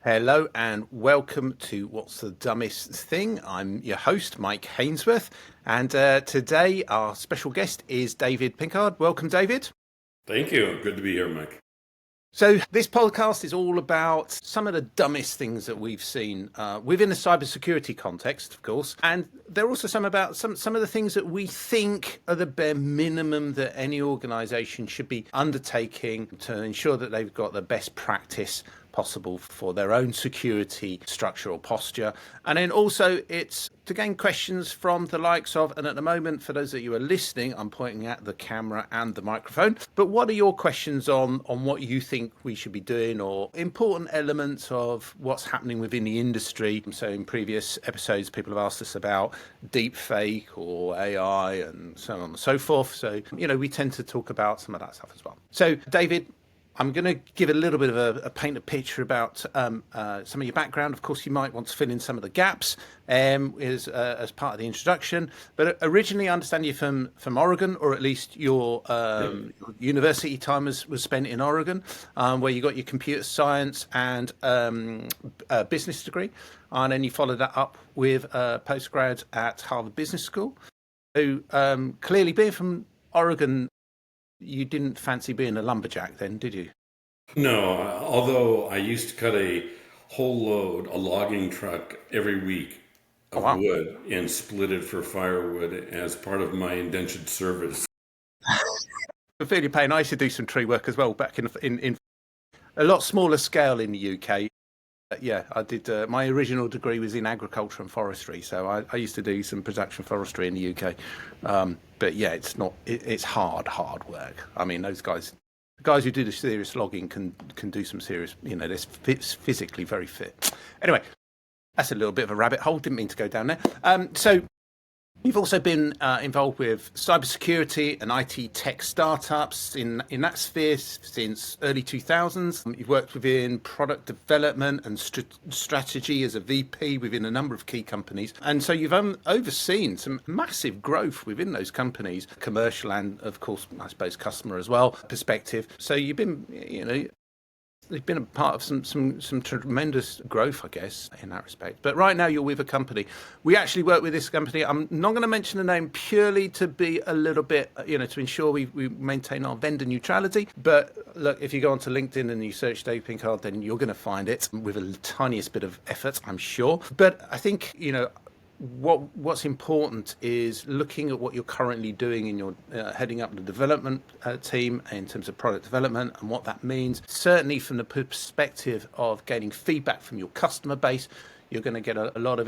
Hello and welcome to What's the Dumbest Thing? I'm your host, Mike Hainsworth, and today our special guest is David Pinkard. Welcome, David. Thank you. Good to be here, Mike. So this podcast is all about some of the dumbest things that we've seen within a cybersecurity context, of course, and there are also some of the things that we think are the bare minimum that any organisation should be undertaking to ensure that they've got the best practice possible for their own security structure or posture. And then also it's to gain questions from the likes of, and at the moment for those of you who are listening, I'm pointing at the camera and the microphone, but what are your questions on what you think we should be doing or important elements of what's happening within the industry? So in previous episodes people have asked us about deep fake or AI and so on and so forth, so we tend to talk about some of that stuff as well. So David, I'm going to give a little bit of a paint a picture about some of your background. Of course, you might want to fill in some of the gaps as part of the introduction. But originally, I understand you're from Oregon, or at least your university time was spent in Oregon, where you got your computer science and business degree. And then you followed that up with a postgrad at Harvard Business School. So clearly, being from Oregon, you didn't fancy being a lumberjack then, did you? No, although I used to cut a whole load, a logging truck every week Oh, of wow. wood and split it for firewood as part of my indentured service. I feel your pain. I used to do some tree work as well back in a lot smaller scale in the UK. Yeah, I did. My original degree was in agriculture and forestry, so I used to do some production forestry in the UK. But yeah, it's not. It's hard work. I mean, those guys, the guys who do the serious logging can do some serious. They're physically very fit. Anyway, that's a little bit of a rabbit hole. Didn't mean to go down there. So you've also been involved with cybersecurity and IT tech startups in that sphere since early 2000s. You've worked within product development and strategy as a VP within a number of key companies. And so you've overseen some massive growth within those companies, commercial and, of course, I suppose, customer as well, perspective. So you've been, they've been a part of some tremendous growth, I guess, in that respect. But right now you're with a company. We actually work with this company. I'm not going to mention the name purely to be a little bit, to ensure we maintain our vendor neutrality. But look, if you go onto LinkedIn and you search Dave Pinkard, then you're going to find it with a tiniest bit of effort, I'm sure. But I think, what's important is looking at what you're currently doing in your heading up the development team in terms of product development and what that means. Certainly from the perspective of gaining feedback from your customer base, you're going to get have a lot of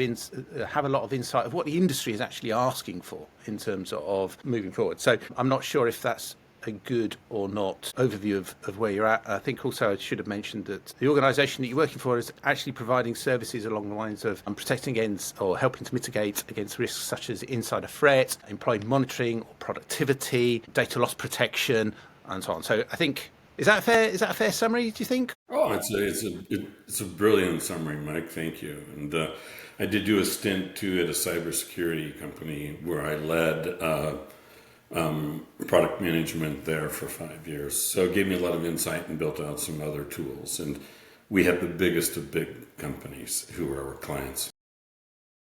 insight of what the industry is actually asking for in terms of moving forward. So I'm not sure if that's a good or not overview of where you're at. I think also I should have mentioned that the organisation that you're working for is actually providing services along the lines of protecting against or helping to mitigate against risks such as insider threat, employee monitoring or productivity, data loss protection, and so on. So I think, is that fair? Is that a fair summary, do you think? Oh, it's a brilliant summary, Mike. Thank you. And I did do a stint too at a cybersecurity company where I led product management there for 5 years. So it gave me a lot of insight and built out some other tools. And we have the biggest of big companies who are our clients.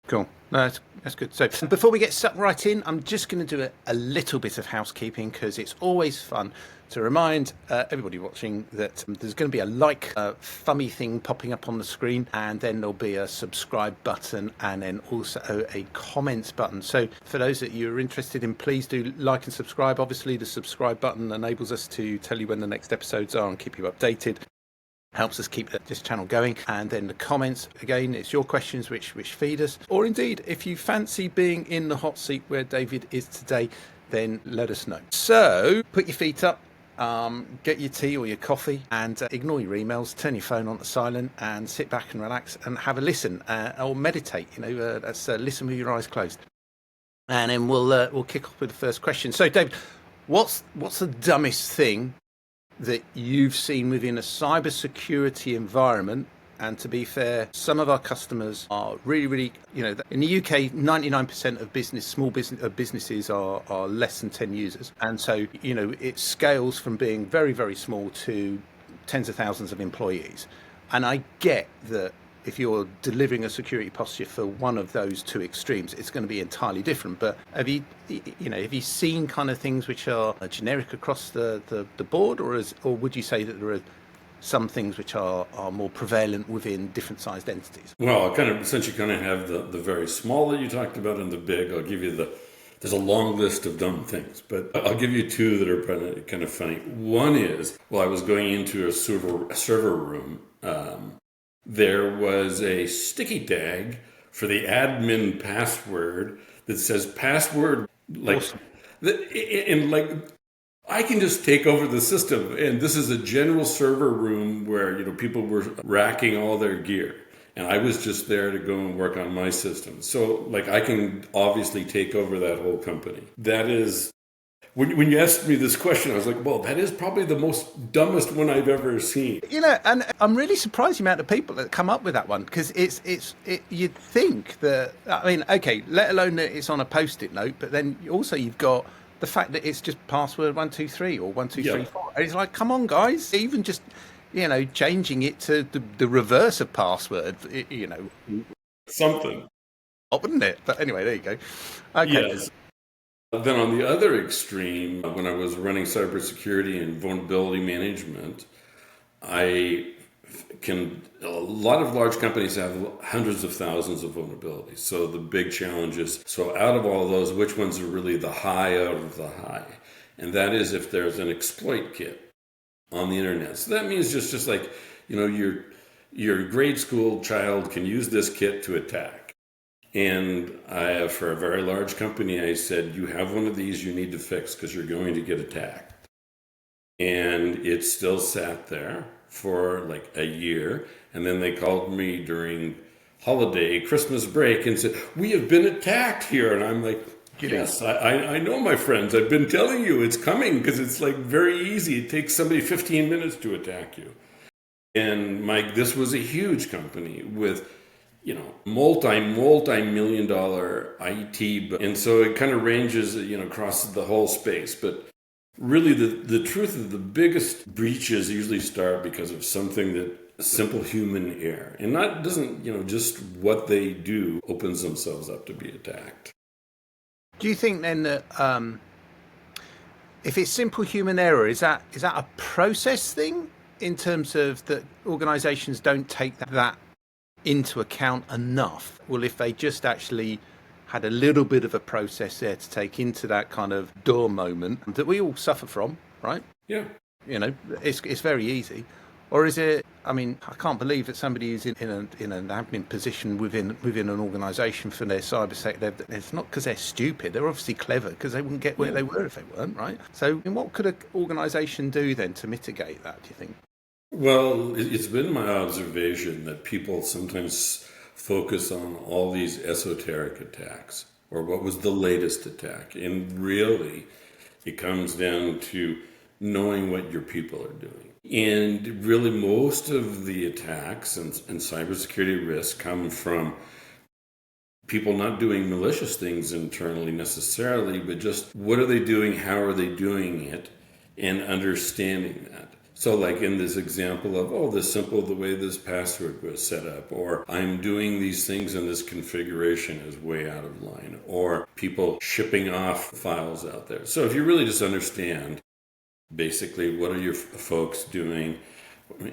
Cool. No, that's good. So before we get stuck right in, I'm just going to do a little bit of housekeeping because it's always fun to remind everybody watching that there's going to be a thummy thing popping up on the screen, and then there'll be a subscribe button and then also a comments button. So for those that you're interested in, please do like and subscribe. Obviously, the subscribe button enables us to tell you when the next episodes are and keep you updated. Helps us keep this channel going. And then the comments, again, it's your questions which feed us. Or indeed, if you fancy being in the hot seat where David is today, then let us know. So put your feet up, get your tea or your coffee and ignore your emails, turn your phone on to silent and sit back and relax and have a listen or meditate. That's listen with your eyes closed. And then we'll kick off with the first question. So David, what's the dumbest thing that you've seen within a cybersecurity environment? And to be fair, some of our customers are really, in the UK, 99% of small businesses are less than 10 users. And so, it scales from being very, very small to tens of thousands of employees. And I get that if you're delivering a security posture for one of those two extremes, it's going to be entirely different. But have you seen kind of things which are generic across the board, or would you say that there are some things which are more prevalent within different sized entities? Well, since you kind of have the very small that you talked about and the big, I'll give you there's a long list of dumb things, but I'll give you two that are kind of funny. One is, I was going into a server room. There was a sticky tag for the admin password that says password, like, Awesome. and like, I can just take over the system. And this is a general server room where, people were racking all their gear. And I was just there to go and work on my system. So, like, I can obviously take over that whole company. That is, when you asked me this question, I was like, well, that is probably the most dumbest one I've ever seen. And I'm really surprised the amount of people that come up with that one, because you'd think that, I mean, okay, let alone that it's on a post-it note, but then also you've got the fact that it's just password 123 or 1234. And it's like, come on, guys, even just changing it to the reverse of password, Something. wouldn't it? But anyway, there you go. Okay. Yes. Then on the other extreme, when I was running cybersecurity and vulnerability management, a lot of large companies have hundreds of thousands of vulnerabilities. So the big challenge is, so out of all of those, which ones are really the high out of the high? And that is if there's an exploit kit on the internet. So that means just like, your grade school child can use this kit to attack. And for a very large company, I said, you have one of these you need to fix because you're going to get attacked. And it still sat there for like a year. And then they called me during holiday, Christmas break, and said, we have been attacked here. And I'm like, yes, I know, my friends. I've been telling you it's coming, because it's like very easy. It takes somebody 15 minutes to attack you. And Mike, this was a huge company with, multi-million dollar IT. And so it kind of ranges, across the whole space. But really, the truth of the biggest breaches usually start because of something that simple human error. And that doesn't, just what they do opens themselves up to be attacked. Do you think then that if it's simple human error, is that a process thing, in terms of that organisations don't take that into account enough? Well, if they just actually had a little bit of a process there to take into that kind of door moment that we all suffer from, right? Yeah. It's very easy. Or is it? I mean, I can't believe that somebody who's in an admin position within an organisation for their cybersec. It's not because they're stupid. They're obviously clever, because they wouldn't get where they were if they weren't, right? So, what could an organisation do then to mitigate that, do you think? Well, it's been my observation that people sometimes focus on all these esoteric attacks, or what was the latest attack. And really, it comes down to knowing what your people are doing. And really, most of the attacks and cybersecurity risks come from people not doing malicious things internally necessarily, but just what are they doing, how are they doing it, and understanding that. So like in this example of, the way this password was set up, or I'm doing these things and this configuration is way out of line, or people shipping off files out there. So if you really just understand basically what are your folks doing,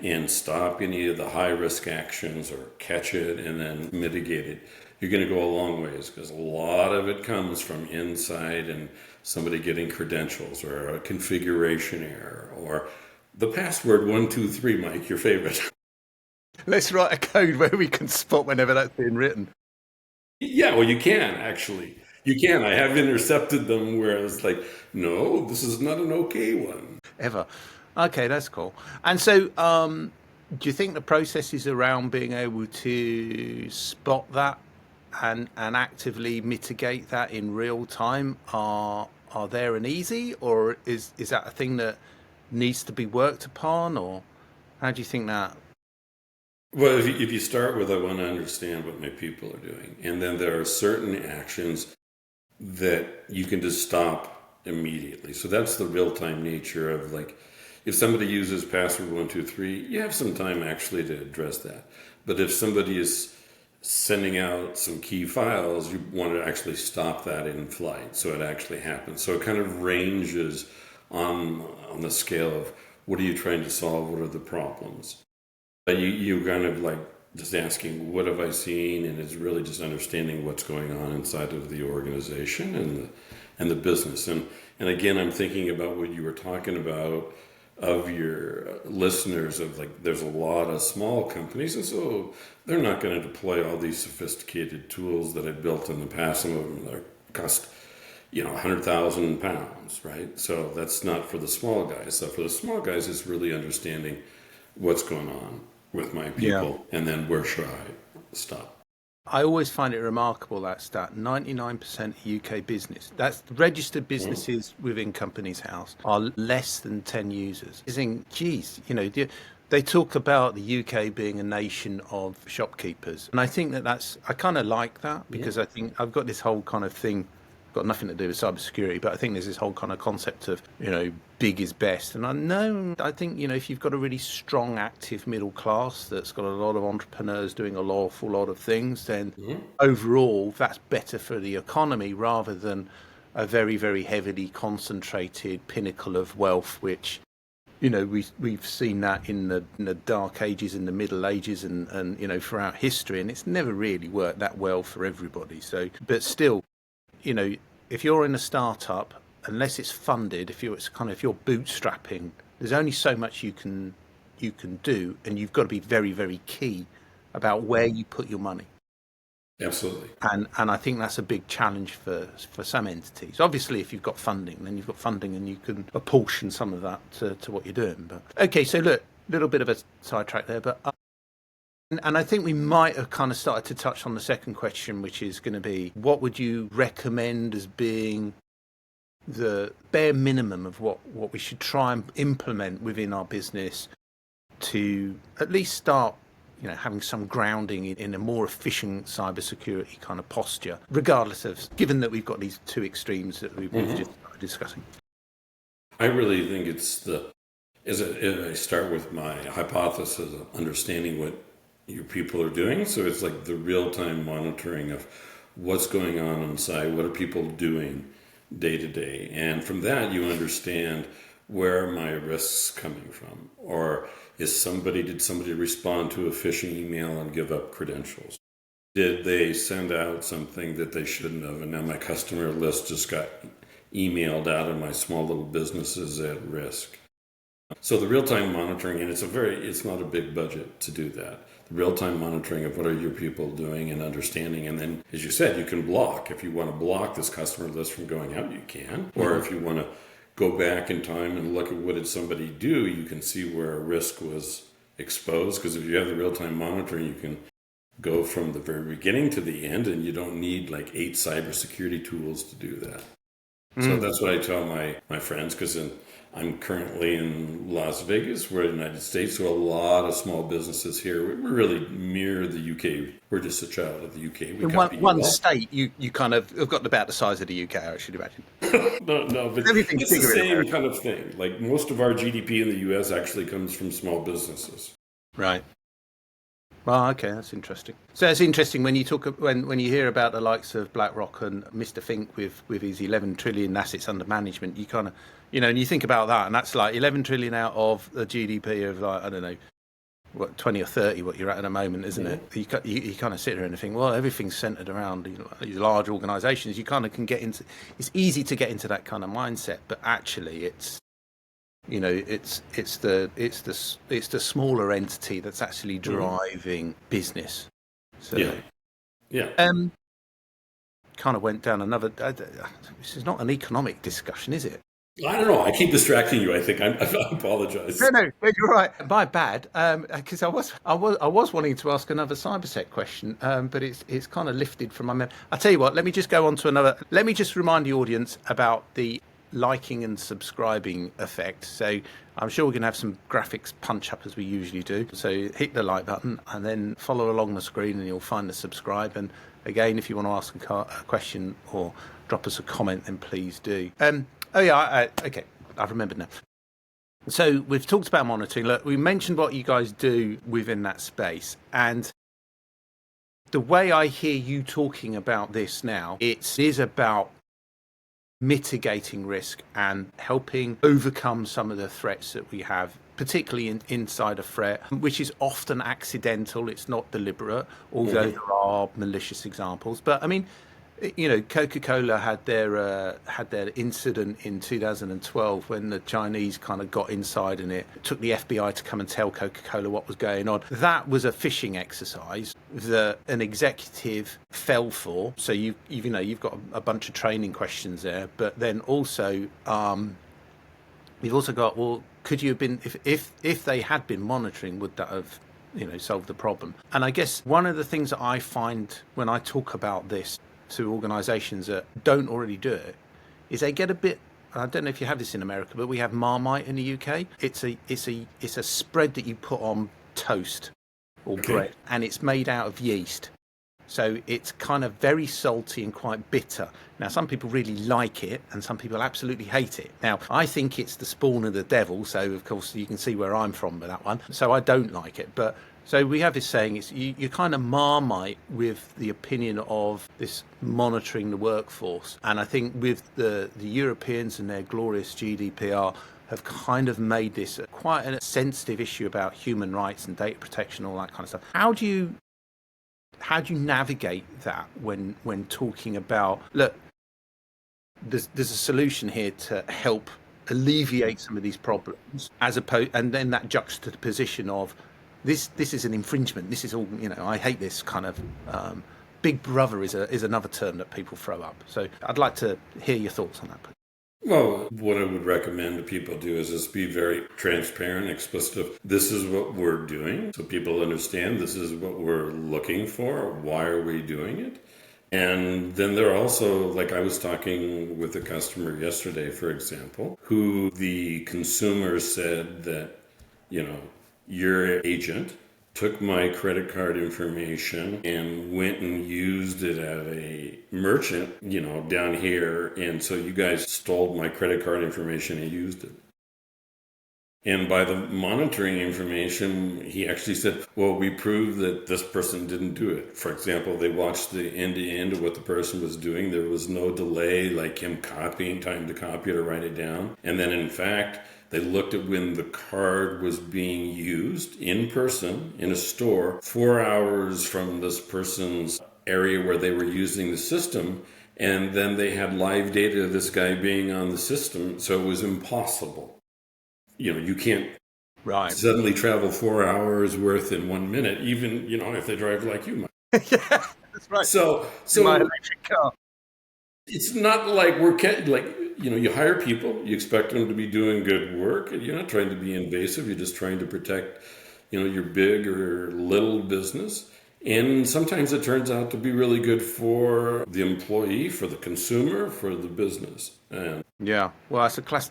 and stop any of the high risk actions, or catch it and then mitigate it, you're going to go a long ways, because a lot of it comes from inside and somebody getting credentials, or a configuration error, or the password 123, Mike, your favorite. Let's write a code where we can spot whenever that's being written. Yeah, well, you can actually. You can. I have intercepted them where it's like, no, this is not an okay one. Ever. Okay, that's cool. And so, do you think the processes around being able to spot that and actively mitigate that in real time are there and easy, or is that a thing that needs to be worked upon, or how do you think that? Well, if you start with, I want to understand what my people are doing, and then there are certain actions that you can just stop immediately. So that's the real-time nature of, like, if somebody uses password 123, you have some time actually to address that. But if somebody is sending out some key files, you want to actually stop that in flight so it actually happens. So it kind of ranges on the scale of what are you trying to solve, what are the problems. You kind of like just asking, what have I seen? And it's really just understanding what's going on inside of the organization and the business. And again, I'm thinking about what you were talking about of your listeners of like, there's a lot of small companies, and so they're not going to deploy all these sophisticated tools that I built in the past. Some of them are cost, £100,000, right? So that's not for the small guys. So for the small guys, it's really understanding what's going on with my people, and then where should I stop. I always find it remarkable, that stat. 99% UK business, that's registered businesses within Companies House, are less than 10 users. You think, geez, they talk about the UK being a nation of shopkeepers. And I think I kind of like that, because I think I've got this whole kind of thing, got nothing to do with cybersecurity, but I think there's this whole kind of concept of, big is best. And I think, if you've got a really strong, active middle class that's got a lot of entrepreneurs doing an awful lot of things, then overall that's better for the economy rather than a very, very heavily concentrated pinnacle of wealth, which, we've seen that in the Dark Ages, in the Middle Ages, and throughout history, and it's never really worked that well for everybody. So, but still, if you're in a startup, unless it's funded, if you're bootstrapping, there's only so much you can do, and you've got to be very, very key about where you put your money. Absolutely. And I think that's a big challenge for some entities. Obviously, if you've got funding, then you've got funding, and you can apportion some of that to what you're doing. But okay, so look, a little bit of a sidetrack there, but. And I think we might have kind of started to touch on the second question, which is going to be, what would you recommend as being the bare minimum of what we should try and implement within our business to at least start, having some grounding in a more efficient cybersecurity kind of posture, regardless of, given that we've got these two extremes that we've just started discussing? I really think it's as I start with my hypothesis of understanding what your people are doing. So it's like the real-time monitoring of what's going on inside, what are people doing day to day. And from that, you understand, where are my risks coming from? Or did somebody respond to a phishing email and give up credentials? Did they send out something that they shouldn't have? And now my customer list just got emailed out and my small little business is at risk. So the real-time monitoring, and it's not a big budget to do that. The real-time monitoring of what are your people doing and understanding. And then, as you said, you can block. If you want to block this customer list from going out, you can. Or if you want to go back in time and look at what did somebody do, you can see where a risk was exposed. Because if you have the real-time monitoring, you can go from the very beginning to the end, and you don't need like 8 cybersecurity tools to do that. So that's what I tell my friends, because I'm currently in Las Vegas. We're in the United States, so a lot of small businesses here. We really mirror the UK. We're just a child of the UK. In one state, you kind of have got about the size of the UK, I should imagine. No, but it's the same kind of thing. Like, most of our GDP in the US actually comes from small businesses. Right. Well, okay, that's interesting. So it's interesting when you when you hear about the likes of BlackRock and Mr. Fink with his 11 trillion assets under management. You kind of, and you think about that, and that's like 11 trillion out of the GDP of, like, I don't know, what, 20 or 30, what you're at the moment, isn't it? You kind of sit there and think, well, everything's centered around these large organizations. You kind of can get into, it's easy to get into that kind of mindset, but actually it's, it's the smaller entity that's actually driving business. So, yeah. Kind of went down another. This is not an economic discussion, is it? I don't know. I keep distracting you. I think I apologize. No, you're right. My bad. Because I was wanting to ask another cybersec question, but it's kind of lifted from my memory. I'll tell you what. Let me just go on to another. Let me just remind the audience about the liking and subscribing effect. So I'm sure we're going to have some graphics punch up as we usually do. So hit the like button and then follow along the screen, and you'll find the subscribe. And again, if you want to ask a question or drop us a comment, then please do. Okay, I've remembered now. So we've talked about monitoring. Look, we mentioned what you guys do within that space, and the way I hear you talking about this now, it is about mitigating risk and helping overcome some of the threats that we have, particularly inside a threat, which is often accidental. It's not deliberate, although there are malicious examples. But I mean, Coca-Cola had their incident in 2012 when the Chinese kind of got inside, and it took the FBI to come and tell Coca-Cola what was going on. That was a phishing exercise that an executive fell for. So you've got a bunch of training questions there, but then also you've also got, well, could you have been, if they had been monitoring, would that have solved the problem? And I guess one of the things that I find when I talk about this to organizations that don't already do it is they get a bit, I don't know if you have this in America, but we have Marmite in the UK. It's a spread that you put on toast or bread, and it's made out of yeast. So it's kind of very salty and quite bitter. Now, some people really like it and some people absolutely hate it. Now, I think it's the spawn of the devil. So, of course, you can see where I'm from with that one. So I don't like it. But so we have this saying, it's you kind of Marmite with the opinion of this monitoring the workforce. And I think with the Europeans and their glorious GDPR have kind of made this quite a sensitive issue about human rights and data protection, all that kind of stuff. How do you navigate that when talking about, look, there's a solution here to help alleviate some of these problems, as opposed, and then that juxtaposition of this is an infringement. This is all, I hate this kind of big brother is another term that people throw up. So I'd like to hear your thoughts on that, please. Well, what I would recommend that people do is just be very transparent, explicit of this is what we're doing, so people understand this is what we're looking for. Why are we doing it? And then there are also, like I was talking with a customer yesterday, for example, who the consumer said that, your agent took my credit card information and went and used it at a merchant, down here. And so you guys stole my credit card information and used it. And by the monitoring information, he actually said, well, we proved that this person didn't do it. For example, they watched the end to end of what the person was doing. There was no delay, like him copying, time to copy it or write it down. And then in fact, they looked at when the card was being used in person in a store, 4 hours from this person's area where they were using the system. And then they had live data of this guy being on the system. So it was impossible. You can't suddenly travel 4 hours worth in 1 minute, even, if they drive like you might. Yeah, that's right. So my electric car. It's not like you hire people, you expect them to be doing good work, and you're not trying to be invasive, you're just trying to protect, your big or little business. And sometimes it turns out to be really good for the employee, for the consumer, for the business. Yeah, well,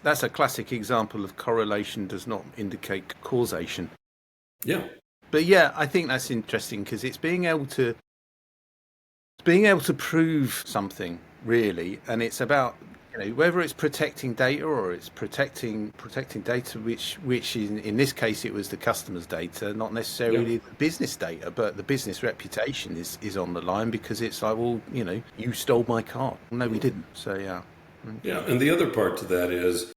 that's a classic example of correlation does not indicate causation. Yeah. But yeah, I think that's interesting because it's being able to prove something, really, and it's about whether it's protecting data or it's protecting data, which in this case it was the customer's data, not necessarily the business data, but the business reputation is on the line because it's like, well, you stole my card. No, we didn't. So yeah. Yeah, and the other part to that is,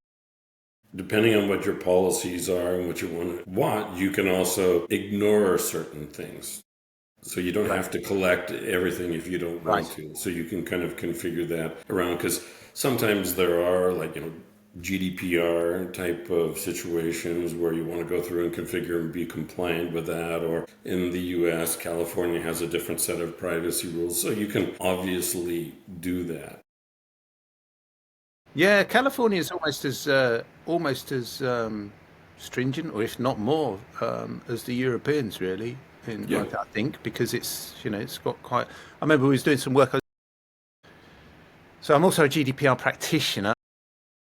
depending on what your policies are and what you want, you can also ignore certain things. So you don't have to collect everything if you don't want to. So you can kind of configure that around, because sometimes there are GDPR type of situations where you want to go through and configure and be compliant with that. Or in the US, California has a different set of privacy rules. So you can obviously do that. Yeah, California is almost as stringent, or if not more, as the Europeans, really. I think, because it's got quite. I remember we was doing some work. So I'm also a GDPR practitioner.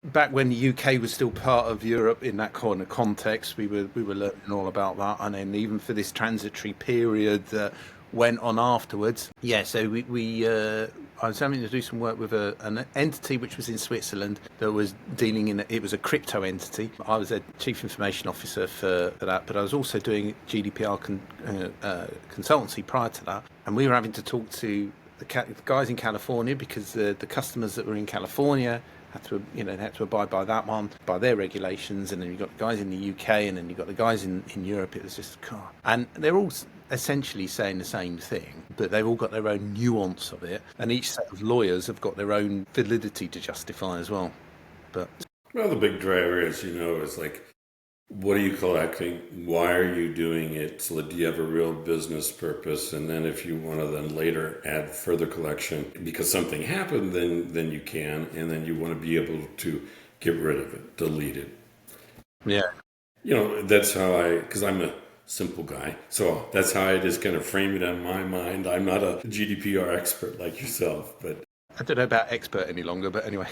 Back when the UK was still part of Europe, in that kind of context, we were learning all about that, and then even for this transitory period that went on afterwards. Yeah, so I was having to do some work with an entity which was in Switzerland that was dealing in it was a crypto entity. I was a chief information officer for that, but I was also doing GDPR consultancy prior to that, and we were having to talk to the guys in California because the customers that were in California had to, had to abide by that one, by their regulations, and then you've got the guys in the UK, and then you've got the guys in Europe. It was just, God. And they're all essentially saying the same thing, but they've all got their own nuance of it, and each set of lawyers have got their own validity to justify as well. But well, the big driver, as you know, is like, what are you collecting? Why are you doing it? So do you have a real business purpose? And then if you want to then later add further collection because something happened, then you can. And then you want to be able to get rid of it, delete it. Yeah. That's how because I'm a simple guy. So that's how I just kind of frame it in my mind. I'm not a GDPR expert like yourself, but I don't know about expert any longer, but anyway.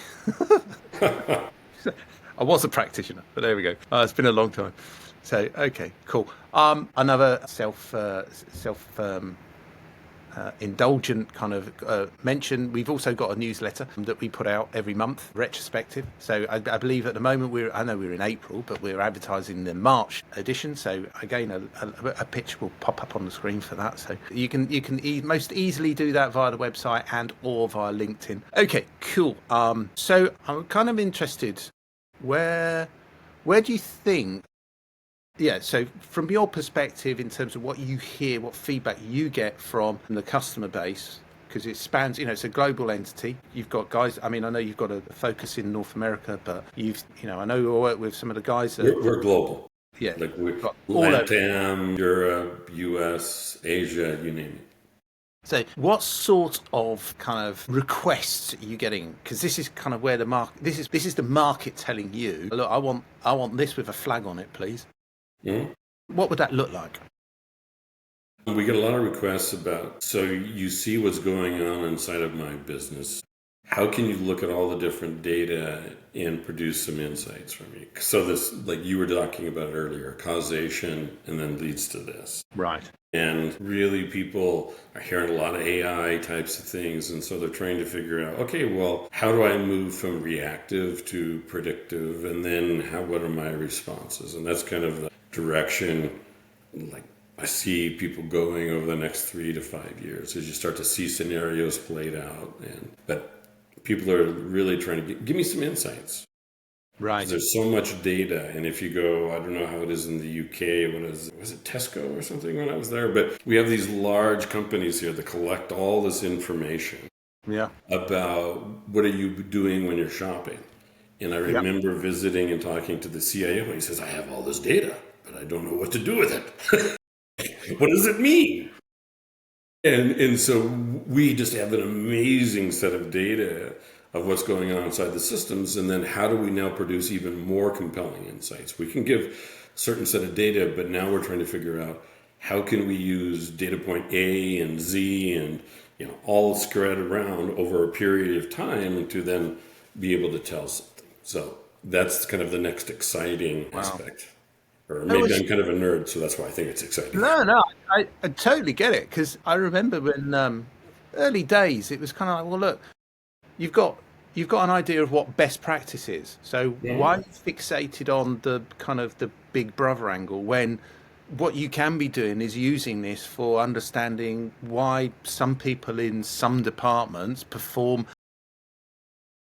I was a practitioner, but there we go. It's been a long time. So, okay, cool. Another indulgent kind of mention. We've also got a newsletter that we put out every month, retrospective. So I believe at the moment I know we're in April, but we're advertising the March edition. So again, a picture will pop up on the screen for that. So you can most easily do that via the website and or via LinkedIn. Okay, cool. So I'm kind of interested. Where do you think? Yeah, so from your perspective, in terms of what you hear, what feedback you get from the customer base, because it spans, it's a global entity. You've got guys. I mean, I know you've got a focus in North America, but I know you work with some of the guys. We're global. Yeah, like we've got LATAM, Europe, US, Asia, you name it. So what sort of kind of requests are you getting? Because this is kind of where the market, this is the market telling you, look, I want this with a flag on it, please. Mm-hmm. What would that look like? We get a lot of requests about, so you see what's going on inside of my business. How can you look at all the different data and produce some insights for me? So this, like you were talking about earlier, causation and then leads to this. Right. And really people are hearing a lot of AI types of things. And so they're trying to figure out, okay, well, how do I move from reactive to predictive? And then what are my responses? And that's kind of the direction, like I see people going over the next 3 to 5 years as you start to see scenarios played out. But people are really trying to give me some insights. Right. There's so much data. And if you go, I don't know how it is in the UK, was it Tesco or something when I was there? But we have these large companies here that collect all this information about what are you doing when you're shopping. And I remember visiting and talking to the CIO, and he says, I have all this data, but I don't know what to do with it. What does it mean? And so we just have an amazing set of data of what's going on inside the systems, and then how do we now produce even more compelling insights? We can give a certain set of data, but now we're trying to figure out how can we use data point A and Z and all spread around over a period of time to then be able to tell something. So that's kind of the next exciting aspect. Or maybe I'm kind of a nerd, so that's why I think it's exciting. No, I totally get it, because I remember when early days, it was kind of like, well, look, you've got an idea of what best practice is. So why are you fixated on the kind of the big brother angle when what you can be doing is using this for understanding why some people in some departments perform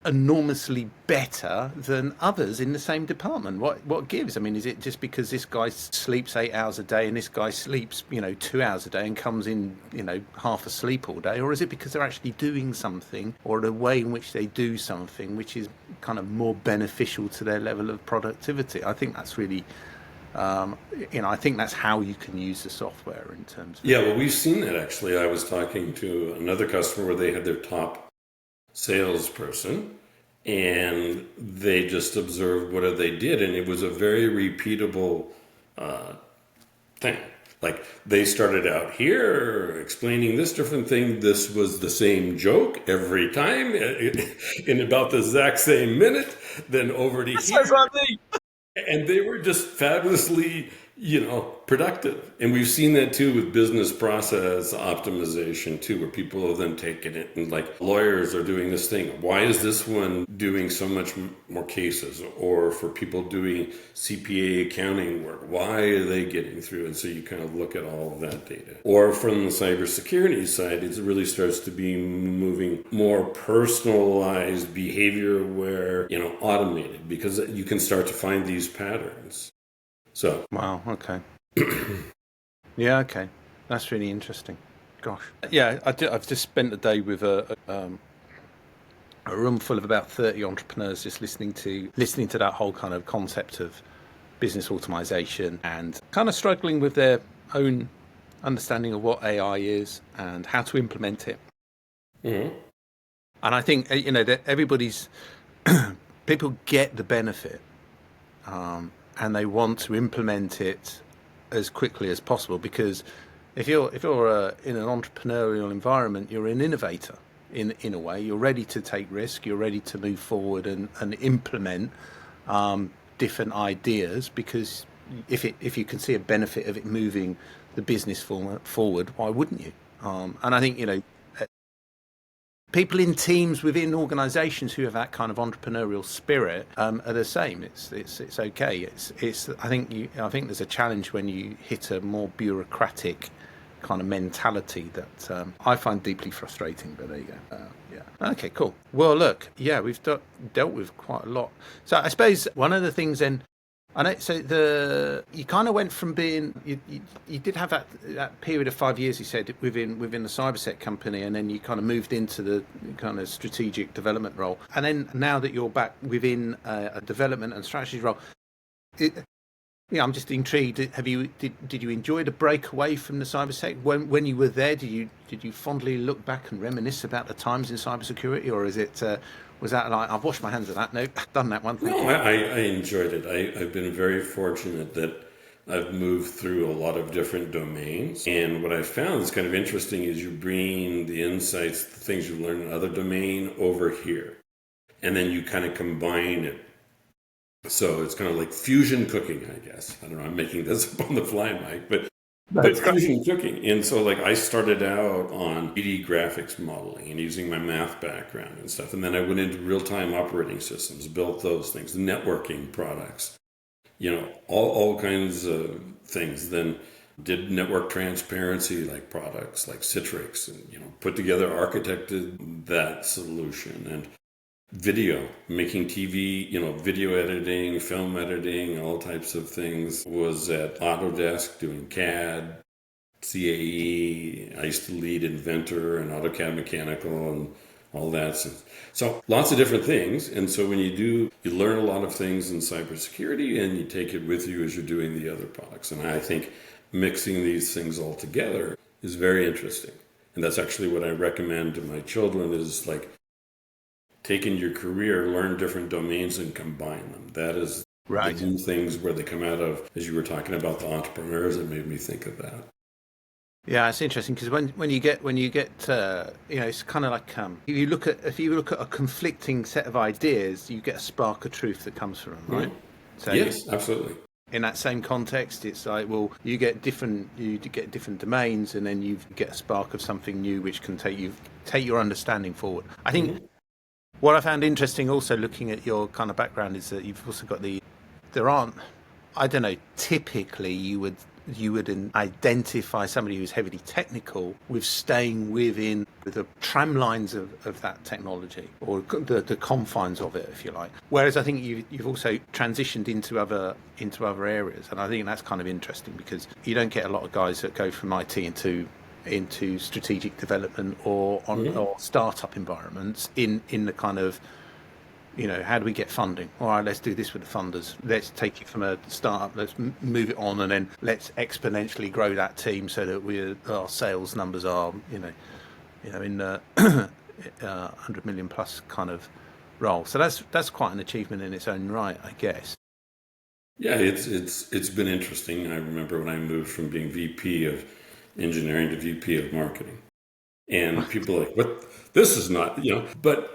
enormously better than others in the same department? What gives? I mean, is it just because this guy sleeps 8 hours a day and this guy sleeps 2 hours a day and comes in half asleep all day, or is it because they're actually doing something, or the way in which they do something which is kind of more beneficial to their level of productivity? I think that's really I think that's how you can use the software in terms of... Yeah, well, we've seen that actually. I was talking to another customer where they had their top salesperson, and they just observed what they did, and it was a very repeatable thing. Like they started out here explaining this different thing. This was the same joke every time in about the exact same minute. Then over to here, and they were just fabulously productive. And we've seen that too with business process optimization too, where people have then taken it and like lawyers are doing this thing. Why is this one doing so much more cases? Or for people doing CPA accounting work, why are they getting through? And so you kind of look at all of that data. Or from the cybersecurity side, it really starts to be moving more personalized, behavior aware, automated, because you can start to find these patterns. So Wow. Okay. Yeah. Okay. That's really interesting. Gosh. Yeah. I've just spent a day with a room full of about 30 entrepreneurs, just listening to that whole kind of concept of business automation and kind of struggling with their own understanding of what AI is and how to implement it. mhm. And I think that everybody's people get the benefit, and they want to implement it as quickly as possible, because if you're in an entrepreneurial environment, you're an innovator in a way. You're ready to take risk. You're ready to move forward and implement different ideas, because if you can see a benefit of it moving the business forward, why wouldn't you? And I think people in teams within organisations who have that kind of entrepreneurial spirit are the same. It's okay. I think there's a challenge when you hit a more bureaucratic kind of mentality that I find deeply frustrating. But there you go. Yeah. Okay. Cool. Well, look. Yeah, we've dealt with quite a lot. So I suppose one of the things then. I know. So you kind of went from being you did have that period of 5 years, you said, within the cybersec company, and then you kind of moved into the kind of strategic development role, and then now that you're back within a development and strategy role, yeah, I'm just intrigued. Did you enjoy the break away from the cybersec when you were there? Did you fondly look back and reminisce about the times in cybersecurity, or is it was that like I've washed my hands of that? No, done that one. Thank No, you. I enjoyed it. I've been very fortunate that I've moved through a lot of different domains. And what I found is kind of interesting is you bring the insights, the things you learn in other domain over here. And then you kind of combine it. So it's kind of like fusion cooking, I guess. I don't know, I'm making this up on the fly, Mike, but That's great. fusion cooking. And so like I started out on 3D graphics modeling and using my math background and stuff. And then I went into real-time operating systems, built those things, networking products, all kinds of things. Then did network transparency like products like Citrix, and put together, architected that solution. And video, making TV, video editing, film editing, all types of things. Was at Autodesk doing CAD, CAE. I used to lead Inventor and AutoCAD Mechanical and all that. So lots of different things. And so when you learn a lot of things in cybersecurity and you take it with you as you're doing the other products. And I think mixing these things all together is very interesting. And that's actually what I recommend to my children, is like, take in your career, learn different domains and combine them. That is the Right. new things where they come out of. As you were talking about the entrepreneurs, it made me think of that. Yeah, it's interesting because when you get it's kind of like if you look at a conflicting set of ideas, you get a spark of truth that comes from them, right? Mhm. So Yes, absolutely. in that same context, it's like, well, you get different domains, and then you get a spark of something new which can take your understanding forward. I think Mhm. what I found interesting also looking at your kind of background is that you've also got there aren't, I don't know, typically identify somebody who's heavily technical with staying within the tramlines of that technology, or the confines of it, if you like. Whereas I think you've also transitioned into other areas, and I think that's kind of interesting because you don't get a lot of guys that go from IT into strategic development Mhm. or startup environments in the kind of, how do we get funding? All right, let's do this with the funders. Let's take it from a startup. Let's move it on, and then let's exponentially grow that team so that our sales numbers are, in the 100 million plus kind of role. So that's quite an achievement in its own right, I guess. Yeah, it's been interesting. I remember when I moved from being VP of engineering to VP of marketing, and people are like, "What? This is not," But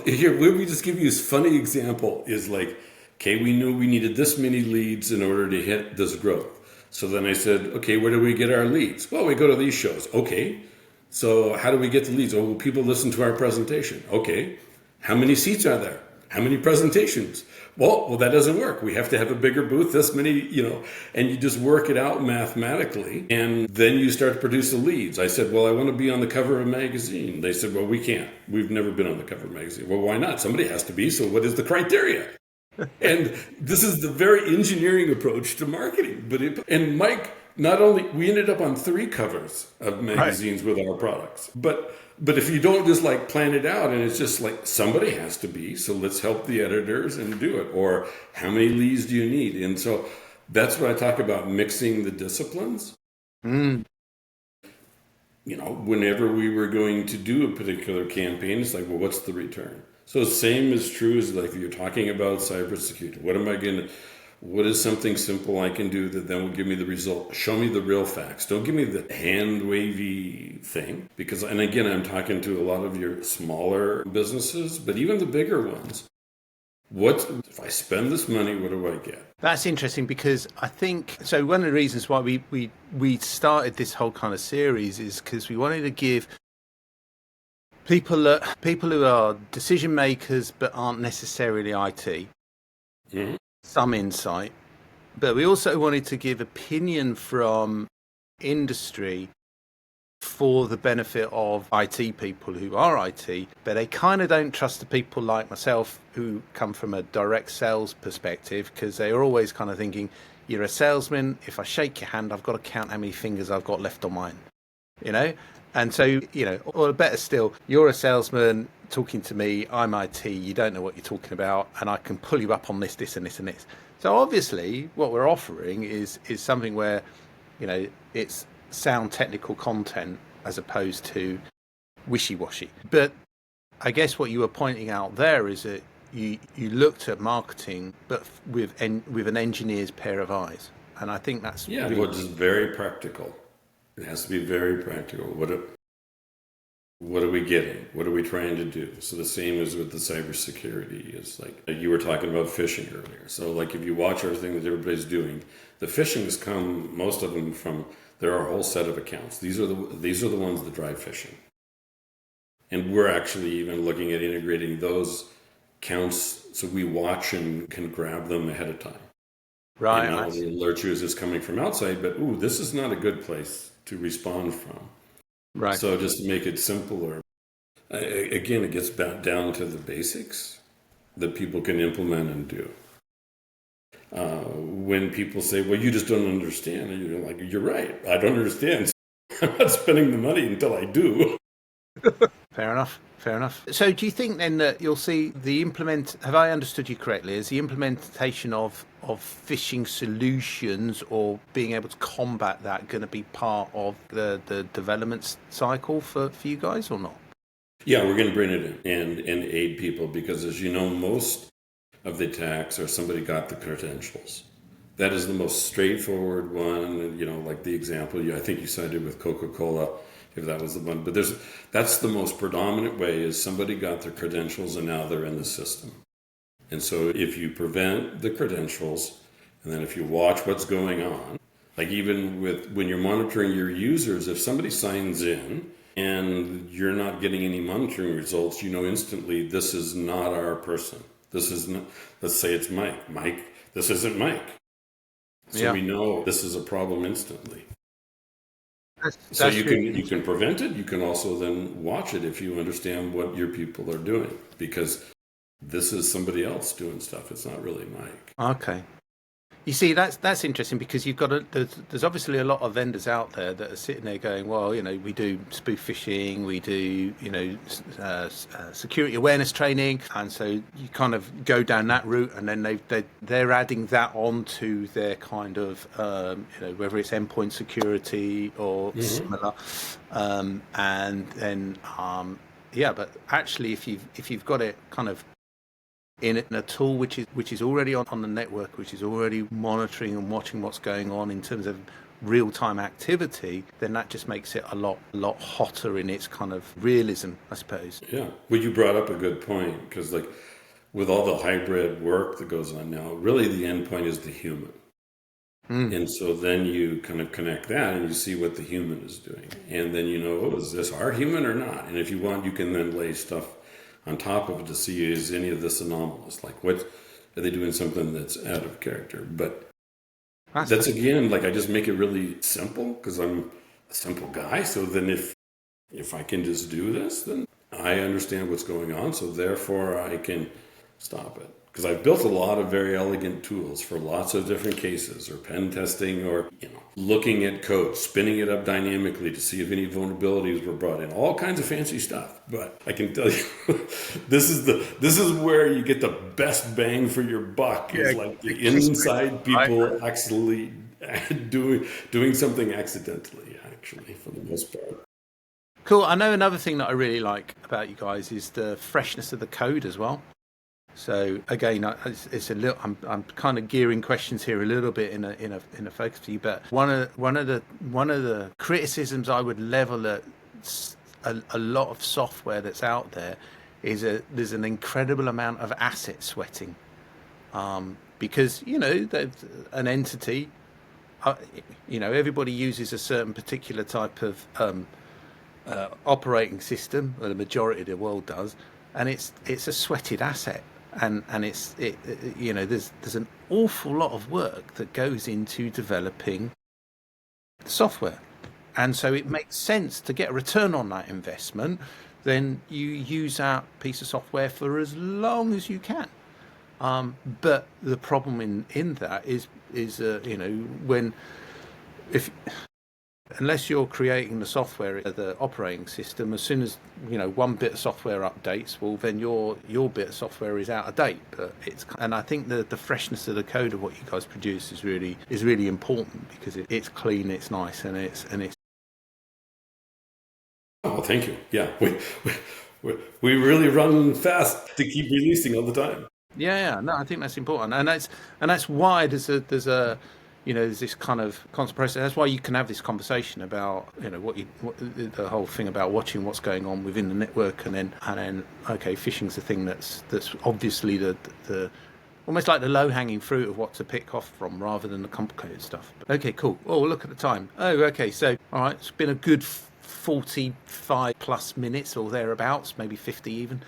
here, let me just give you this funny example. Is like, okay, we knew we needed this many leads in order to hit this growth. So then I said, okay, where do we get our leads? Well, we go to these shows. Okay. So how do we get the leads? Oh, well, people listen to our presentation. Okay. How many seats are there? How many presentations? Well, that doesn't work. We have to have a bigger booth, this many, and you just work it out mathematically. And then you start to produce the leads. I said, well, I want to be on the cover of a magazine. They said, well, we can't. We've never been on the cover of a magazine. Well, why not? Somebody has to be. So what is the criteria? And this is the very engineering approach to marketing. And Mike, not only, we ended up on 3 covers of magazines with our products, but if you don't just like plan it out and it's just like somebody has to be, so let's help the editors and do it. Or how many leads do you need? And so that's what I talk about, mixing the disciplines. Whenever we were going to do a particular campaign, it's like, well, what's the return? So same is true as like you're talking about cybersecurity. What is something simple I can do that then will give me the result? Show me the real facts. Don't give me the hand wavy thing. And again, I'm talking to a lot of your smaller businesses, but even the bigger ones. If I spend this money, what do I get? That's interesting because I think, so one of the reasons why we started this whole kind of series is because we wanted to give people who are decision makers but aren't necessarily IT some insight, but we also wanted to give opinion from industry for the benefit of IT people who are IT, but they kind of don't trust the people like myself who come from a direct sales perspective, because they're always kind of thinking, you're a salesman, if I shake your hand, I've got to count how many fingers I've got left on mine, And so, or better still, you're a salesman talking to me, I'm IT, you don't know what you're talking about, and I can pull you up on this, this, and this, and this. So obviously what we're offering is something where, it's sound technical content as opposed to wishy-washy. But I guess what you were pointing out there is that you looked at marketing, but with an engineer's pair of eyes. And I think that's which is very practical. It has to be very practical. What are we getting? What are we trying to do? So the same as with the cybersecurity. It's like you were talking about phishing earlier. So like if you watch everything that everybody's doing, the phishings come, most of them from, there are a whole set of accounts. These are the ones that drive phishing. And we're actually even looking at integrating those accounts so we watch and can grab them ahead of time. Right. And not only alert you as it's coming from outside, but this is not a good place to respond from. Right. So just to make it simpler, again, it gets back down to the basics that people can implement and do. When people say, well, you just don't understand, and you're like, you're right, I don't understand. I'm not spending the money until I do. Fair enough. So do you think then that you'll see have I understood you correctly, is the implementation of phishing solutions or being able to combat that going to be part of the development cycle for you guys or not? Yeah, we're going to bring it in and aid people because, as you know, most of the attacks are somebody got the credentials. That is the most straightforward one, like the example I think you cited with Coca-Cola, if that was the one. But that's the most predominant way is somebody got their credentials and now they're in the system. And so if you prevent the credentials and then if you watch what's going on, like even when you're monitoring your users, if somebody signs in and you're not getting any monitoring results, instantly this is not our person. This is not, let's say it's Mike. Mike, this isn't Mike. So we know this is a problem instantly. So you can prevent it. You can also then watch it if you understand what your people are doing, because this is somebody else doing stuff. It's not really Mike. Okay. You see, that's interesting because you've got there's obviously a lot of vendors out there that are sitting there going, well, we do spoof phishing, we do, security awareness training, and so you kind of go down that route, and then they're adding that onto their kind of, whether it's endpoint security or similar, and then but actually, if you've got it kind of in a tool which is already on the network, which is already monitoring and watching what's going on in terms of real-time activity, then that just makes it a lot hotter in its kind of realism, I suppose. Yeah. Well, you brought up a good point, because like with all the hybrid work that goes on now, really the endpoint is the human. And so then you kind of connect that and you see what the human is doing. And then you know, oh, is this our human or not? And if you want, you can then lay stuff on top of it to see, is any of this anomalous? Like, what are they doing something that's out of character? But that's again, like, I just make it really simple because I'm a simple guy. So then if I can just do this, then I understand what's going on. So therefore I can stop it. Because I've built a lot of very elegant tools for lots of different cases, or pen testing, or looking at code, spinning it up dynamically to see if any vulnerabilities were brought in, all kinds of fancy stuff. But I can tell you, this is where you get the best bang for your buck. Is like the inside people actually doing something accidentally, actually, for the most part. Cool. I know another thing that I really like about you guys is the freshness of the code as well. So again, it's a little. I'm kind of gearing questions here a little bit in a focus for you. But one of the criticisms I would level at a lot of software that's out there is there's an incredible amount of asset sweating, because an entity, everybody uses a certain particular type of operating system, or the majority of the world does, and it's a sweated asset. And there's an awful lot of work that goes into developing software, and so it makes sense to get a return on that investment. Then you use that piece of software for as long as you can. But the problem in that is unless you're creating the software, the operating system, as soon as one bit of software updates, well, then your bit of software is out of date. But and I think the freshness of the code of what you guys produce is really important, because it's clean, it's nice, and it's. Oh, thank you. Yeah, we really run fast to keep releasing all the time. Yeah, no, I think that's important, and that's why there's this kind of constant process. That's why you can have this conversation about the whole thing about watching what's going on within the network, and then okay, phishing's the thing that's obviously the almost like the low hanging fruit of what to pick off from, rather than the complicated stuff. But, okay, cool. Oh, look at the time. Oh, okay, so all right, it's been a good 45 plus minutes or thereabouts, maybe 50 even.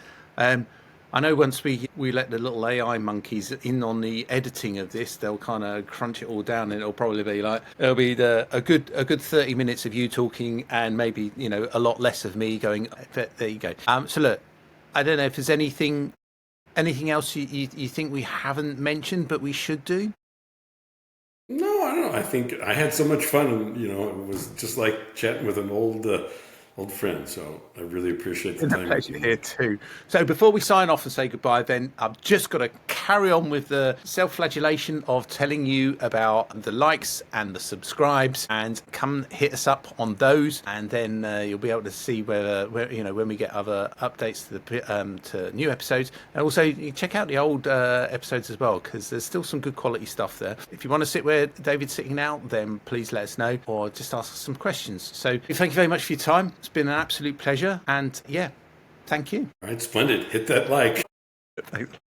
I know once we let the little AI monkeys in on the editing of this, they'll kind of crunch it all down, and it'll probably be a good 30 minutes of you talking, and maybe a lot less of me going. There you go. So look, I don't know if there's anything else you think we haven't mentioned but we should do. No, I don't know. I think I had so much fun. It was just like chatting with an old friend. So I really appreciate the time. Pleasure here too. So before we sign off and say goodbye, then I've just got to carry on with the self-flagellation of telling you about the likes and the subscribes, and come hit us up on those, and then you'll be able to see where when we get other updates to new episodes. And also you check out the old episodes as well, because there's still some good quality stuff there. If you want to sit where David's sitting now, then please let us know, or just ask us some questions. So thank you very much for your time. It's been an absolute pleasure, and yeah, thank you. All right, splendid. Hit that like.